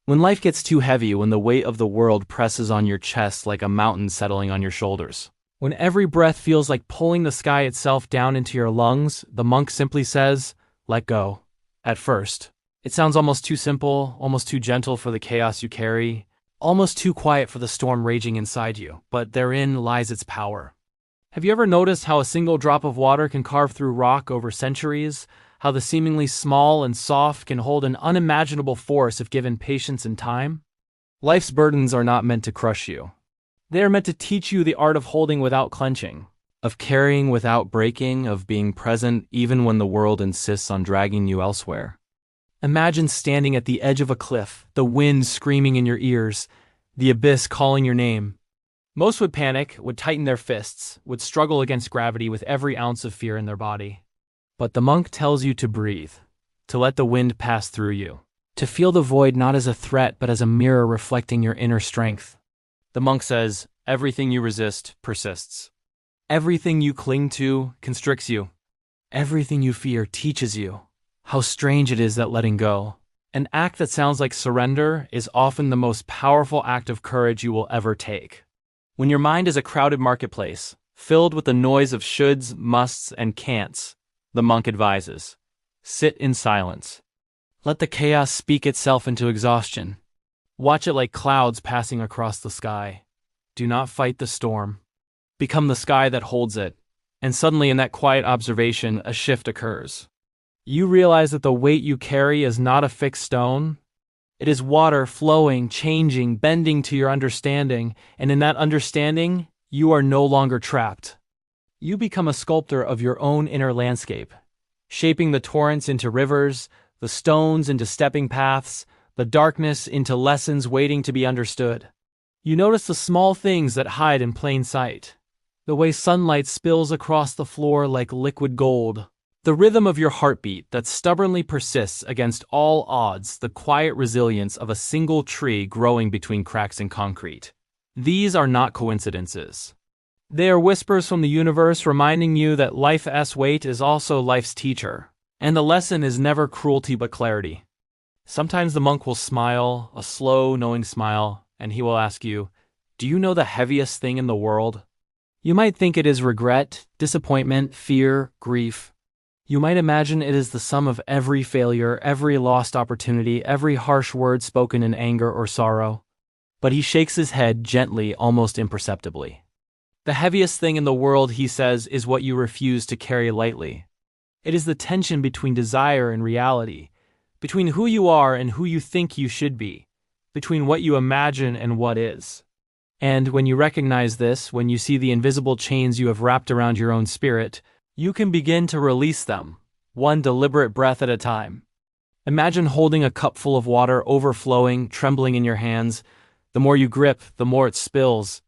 When life gets too heavy, when the weight of the world presses on your chest like a mountain settling on your shoulders. When every breath feels like pulling the sky itself down into your lungs, the monk simply says, let go. At first, it sounds almost too simple, almost too gentle for the chaos you carry, almost too quiet for the storm raging inside you, but therein lies its power. Have you ever noticed how a single drop of water can carve through rock over centuries? How the seemingly small and soft can hold an unimaginable force if given patience and time? Life's burdens are not meant to crush you. They are meant to teach you the art of holding without clenching, of carrying without breaking, of being present even when the world insists on dragging you elsewhere. Imagine standing at the edge of a cliff, the wind screaming in your ears, the abyss calling your name. Most would panic, would tighten their fists, would struggle against gravity with every ounce of fear in their body. But the monk tells you to breathe, to let the wind pass through you, to feel the void not as a threat but as a mirror reflecting your inner strength. The monk says, everything you resist persists. Everything you cling to constricts you. Everything you fear teaches you. How strange it is that letting go, an act that sounds like surrender, is often the most powerful act of courage you will ever take. When your mind is a crowded marketplace, filled with the noise of shoulds, musts, and can'ts, the monk advises, sit in silence. Let the chaos speak itself into exhaustion. Watch it like clouds passing across the sky. Do not fight the storm. Become the sky that holds it. And suddenly in that quiet observation, a shift occurs. You realize that the weight you carry is not a fixed stone. It is water flowing, changing, bending to your understanding, and in that understanding, you are no longer trapped. You become a sculptor of your own inner landscape, shaping the torrents into rivers, the stones into stepping paths, the darkness into lessons waiting to be understood. You notice the small things that hide in plain sight, the way sunlight spills across the floor like liquid gold, the rhythm of your heartbeat that stubbornly persists against all odds, the quiet resilience of a single tree growing between cracks in concrete. These are not coincidences. They are whispers from the universe reminding you that life's weight is also life's teacher, and the lesson is never cruelty but clarity. Sometimes the monk will smile, a slow, knowing smile, and he will ask you, do you know the heaviest thing in the world? You might think it is regret, disappointment, fear, grief. You might imagine it is the sum of every failure, every lost opportunity, every harsh word spoken in anger or sorrow. But he shakes his head gently, almost imperceptibly. The heaviest thing in the world, he says, is what you refuse to carry lightly. It is the tension between desire and reality, between who you are and who you think you should be, between what you imagine and what is. And when you recognize this, when you see the invisible chains you have wrapped around your own spirit, you can begin to release them, one deliberate breath at a time. Imagine holding a cup full of water overflowing, trembling in your hands. The more you grip, the more it spills.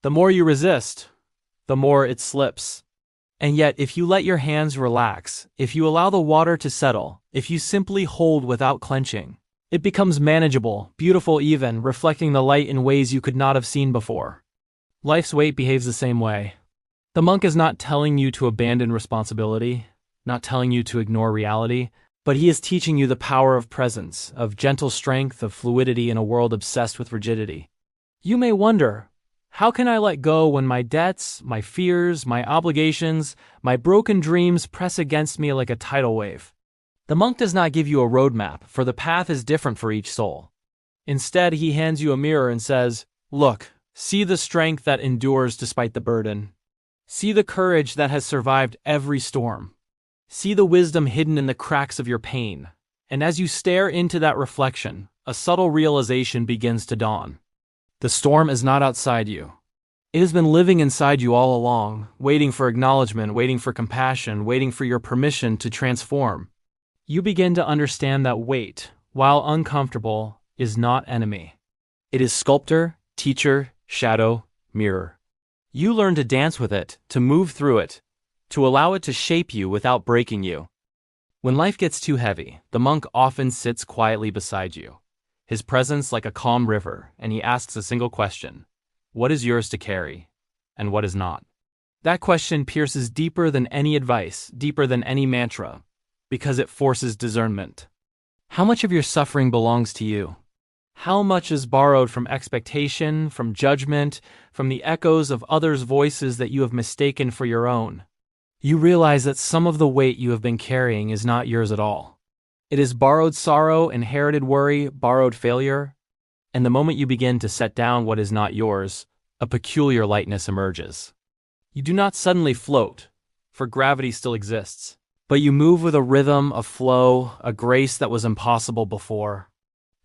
The more you resist, the more it slips. And yet, if you let your hands relax, if you allow the water to settle, if you simply hold without clenching, it becomes manageable, beautiful even, reflecting the light in ways you could not have seen before. Life's weight behaves the same way. The monk is not telling you to abandon responsibility, not telling you to ignore reality, but he is teaching you the power of presence, of gentle strength, of fluidity in a world obsessed with rigidity. You may wonder, how can I let go when my debts, my fears, my obligations, my broken dreams press against me like a tidal wave? The monk does not give you a roadmap, for the path is different for each soul. Instead, he hands you a mirror and says, look, see the strength that endures despite the burden. See the courage that has survived every storm. See the wisdom hidden in the cracks of your pain. And as you stare into that reflection, a subtle realization begins to dawn. The storm is not outside you. It has been living inside you all along, waiting for acknowledgement, waiting for compassion, waiting for your permission to transform. You begin to understand that weight, while uncomfortable, is not enemy. It is sculptor, teacher, shadow, mirror. You learn to dance with it, to move through it, to allow it to shape you without breaking you. When life gets too heavy, the monk often sits quietly beside you, his presence like a calm river, and he asks a single question: what is yours to carry, and what is not? That question pierces deeper than any advice, deeper than any mantra, because it forces discernment. How much of your suffering belongs to you? How much is borrowed from expectation, from judgment, from the echoes of others' voices that you have mistaken for your own? You realize that some of the weight you have been carrying is not yours at all. It is borrowed sorrow, inherited worry, borrowed failure. And the moment you begin to set down what is not yours, a peculiar lightness emerges. You do not suddenly float, for gravity still exists, but you move with a rhythm, a flow, a grace that was impossible before.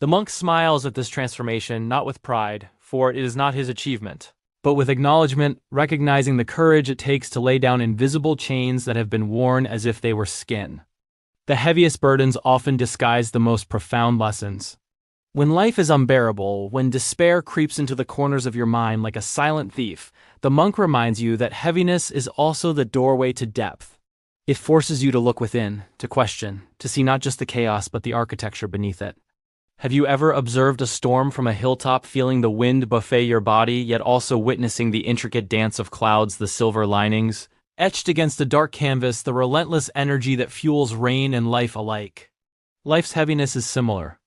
The monk smiles at this transformation, not with pride, for it is not his achievement, but with acknowledgement, recognizing the courage it takes to lay down invisible chains that have been worn as if they were skin. The heaviest burdens often disguise the most profound lessons. When life is unbearable, when despair creeps into the corners of your mind like a silent thief, the monk reminds you that heaviness is also the doorway to depth. It forces you to look within, to question, to see not just the chaos but the architecture beneath it. Have you ever observed a storm from a hilltop, feeling the wind buffet your body, yet also witnessing the intricate dance of clouds, the silver linings? Etched against a dark canvas, the relentless energy that fuels rain and life alike. Life's heaviness is similar.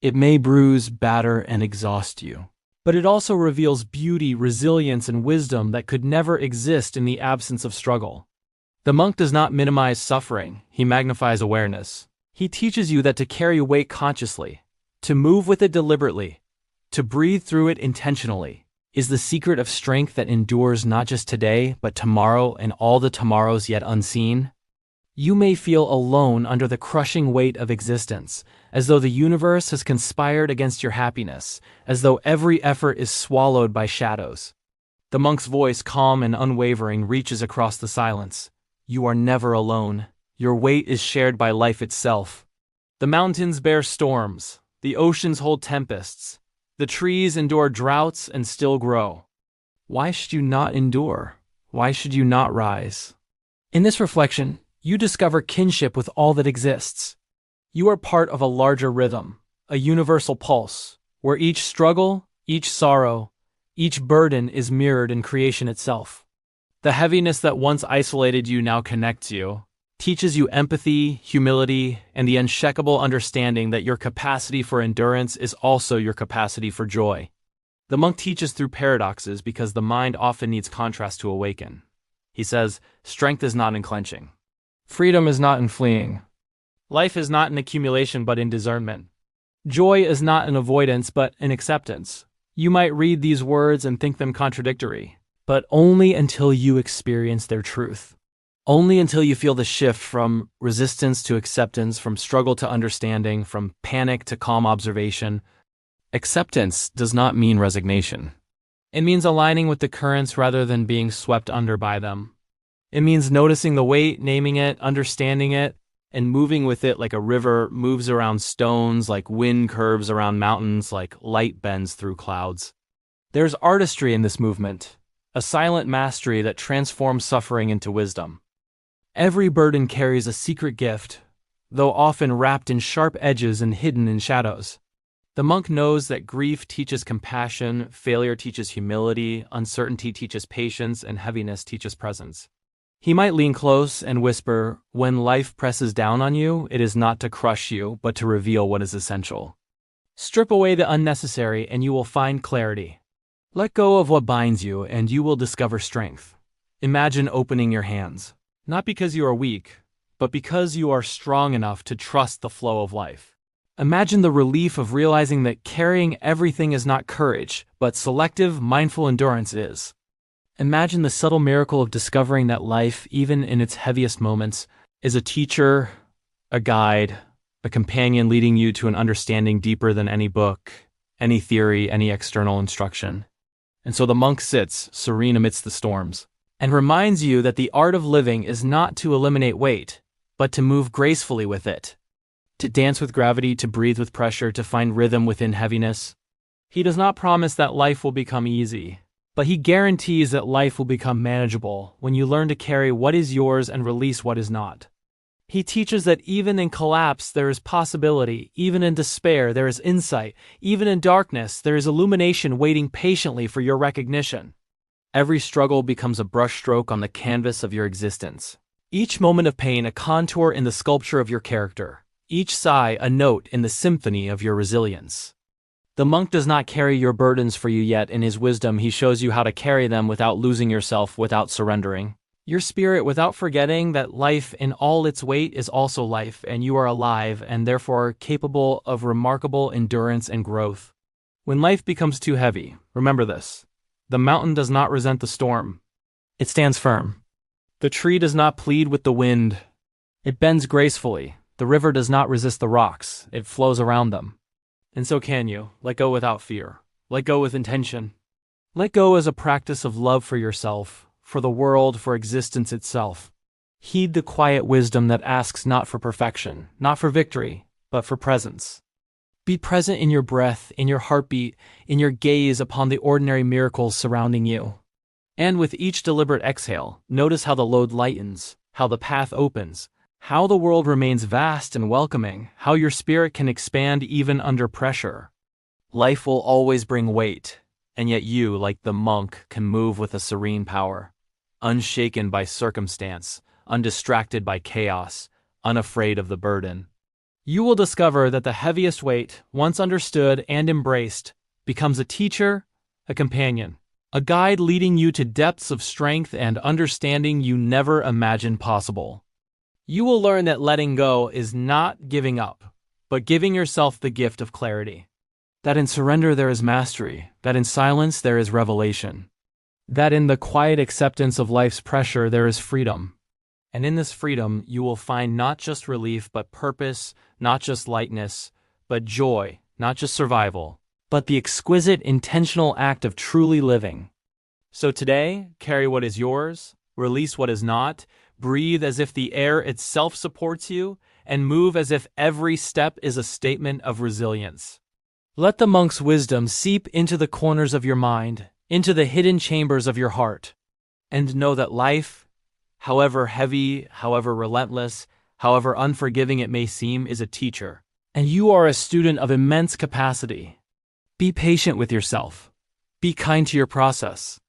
It may bruise, batter, and exhaust you, but it also reveals beauty, resilience, and wisdom that could never exist in the absence of struggle. The monk does not minimize suffering, he magnifies awareness. He teaches you that to carry weight consciously, to move with it deliberately, to breathe through it intentionally, is the secret of strength that endures not just today, but tomorrow and all the tomorrows yet unseen. You may feel alone under the crushing weight of existence, as though the universe has conspired against your happiness, as though every effort is swallowed by shadows. The monk's voice, calm and unwavering, reaches across the silence. You are never alone. Your weight is shared by life itself. The mountains bear storms. The oceans hold tempests. The trees endure droughts and still grow. Why should you not endure? Why should you not rise? In this reflection, you discover kinship with all that exists. You are part of a larger rhythm, a universal pulse, where each struggle, each sorrow, each burden is mirrored in creation itself. The heaviness that once isolated you now connects you, teaches you empathy, humility, and the unshakable understanding that your capacity for endurance is also your capacity for joy. The monk teaches through paradoxes because the mind often needs contrast to awaken. He says, strength is not in clenching. Freedom is not in fleeing. Life is not in accumulation but in discernment. Joy is not in avoidance but in acceptance. You might read these words and think them contradictory, but only until you experience their truth. Only until you feel the shift from resistance to acceptance, from struggle to understanding, from panic to calm observation. Acceptance does not mean resignation. It means aligning with the currents rather than being swept under by them. It means noticing the weight, naming it, understanding it, and moving with it like a river moves around stones, like wind curves around mountains, like light bends through clouds. There's artistry in this movement, a silent mastery that transforms suffering into wisdom. Every burden carries a secret gift, though often wrapped in sharp edges and hidden in shadows. The monk knows that grief teaches compassion, failure teaches humility, uncertainty teaches patience, and heaviness teaches presence. He might lean close and whisper, when life presses down on you, it is not to crush you, but to reveal what is essential. Strip away the unnecessary and you will find clarity. Let go of what binds you and you will discover strength. Imagine opening your hands, not because you are weak, but because you are strong enough to trust the flow of life. Imagine the relief of realizing that carrying everything is not courage, but selective, mindful endurance is. Imagine the subtle miracle of discovering that life, even in its heaviest moments, is a teacher, a guide, a companion leading you to an understanding deeper than any book, any theory, any external instruction. And so the monk sits, serene amidst the storms, and reminds you that the art of living is not to eliminate weight, but to move gracefully with it, to dance with gravity, to breathe with pressure, to find rhythm within heaviness. He does not promise that life will become easy, but he guarantees that life will become manageable when you learn to carry what is yours and release what is not. He teaches that even in collapse there is possibility, even in despair there is insight, even in darkness there is illumination waiting patiently for your recognition. Every struggle becomes a brushstroke on the canvas of your existence. Each moment of pain a contour in the sculpture of your character. Each sigh a note in the symphony of your resilience. The monk does not carry your burdens for you yet. In his wisdom, he shows you how to carry them without losing yourself, without surrendering your spirit, without forgetting that life in all its weight is also life, and you are alive and therefore capable of remarkable endurance and growth. When life becomes too heavy, remember this: the mountain does not resent the storm. It stands firm. The tree does not plead with the wind. It bends gracefully. The river does not resist the rocks. It flows around them. And so can you. Let go without fear. Let go with intention. Let go as a practice of love for yourself, for the world, for existence itself. Heed the quiet wisdom that asks not for perfection, not for victory, but for presence. Be present in your breath, in your heartbeat, in your gaze upon the ordinary miracles surrounding you. And with each deliberate exhale, notice how the load lightens, how the path opens, how the world remains vast and welcoming, how your spirit can expand even under pressure. Life will always bring weight, and yet you, like the monk, can move with a serene power, unshaken by circumstance, undistracted by chaos, unafraid of the burden. You will discover that the heaviest weight, once understood and embraced, becomes a teacher, a companion, a guide leading you to depths of strength and understanding you never imagined possible. You will learn that letting go is not giving up, but giving yourself the gift of clarity. That in surrender there is mastery, that in silence there is revelation, that in the quiet acceptance of life's pressure there is freedom. And in this freedom you will find not just relief but purpose, not just lightness, but joy, not just survival, but the exquisite intentional act of truly living. So today, carry what is yours, release what is not, breathe as if the air itself supports you, and move as if every step is a statement of resilience. Let the monk's wisdom seep into the corners of your mind, into the hidden chambers of your heart, and know that life, however heavy, however relentless, however unforgiving it may seem, is a teacher, and you are a student of immense capacity. Be patient with yourself. Be kind to your process.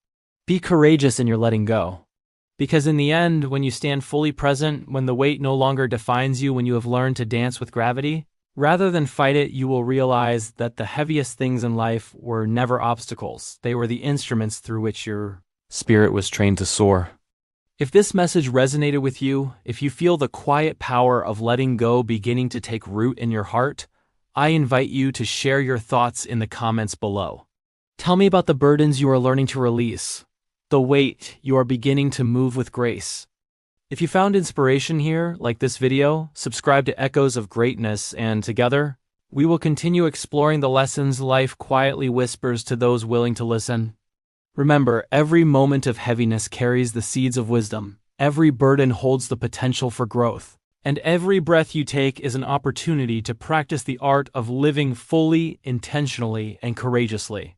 Be courageous in your letting go. Because in the end, when you stand fully present, when the weight no longer defines you, when you have learned to dance with gravity, rather than fight it, you will realize that the heaviest things in life were never obstacles. They were the instruments through which your spirit was trained to soar. If this message resonated with you, if you feel the quiet power of letting go beginning to take root in your heart, I invite you to share your thoughts in the comments below. Tell me about the burdens you are learning to release, the weight you are beginning to move with grace. If you found inspiration here, like this video, subscribe to Echoes of Greatness, and together, we will continue exploring the lessons life quietly whispers to those willing to listen. Remember, every moment of heaviness carries the seeds of wisdom, every burden holds the potential for growth, and every breath you take is an opportunity to practice the art of living fully, intentionally, and courageously.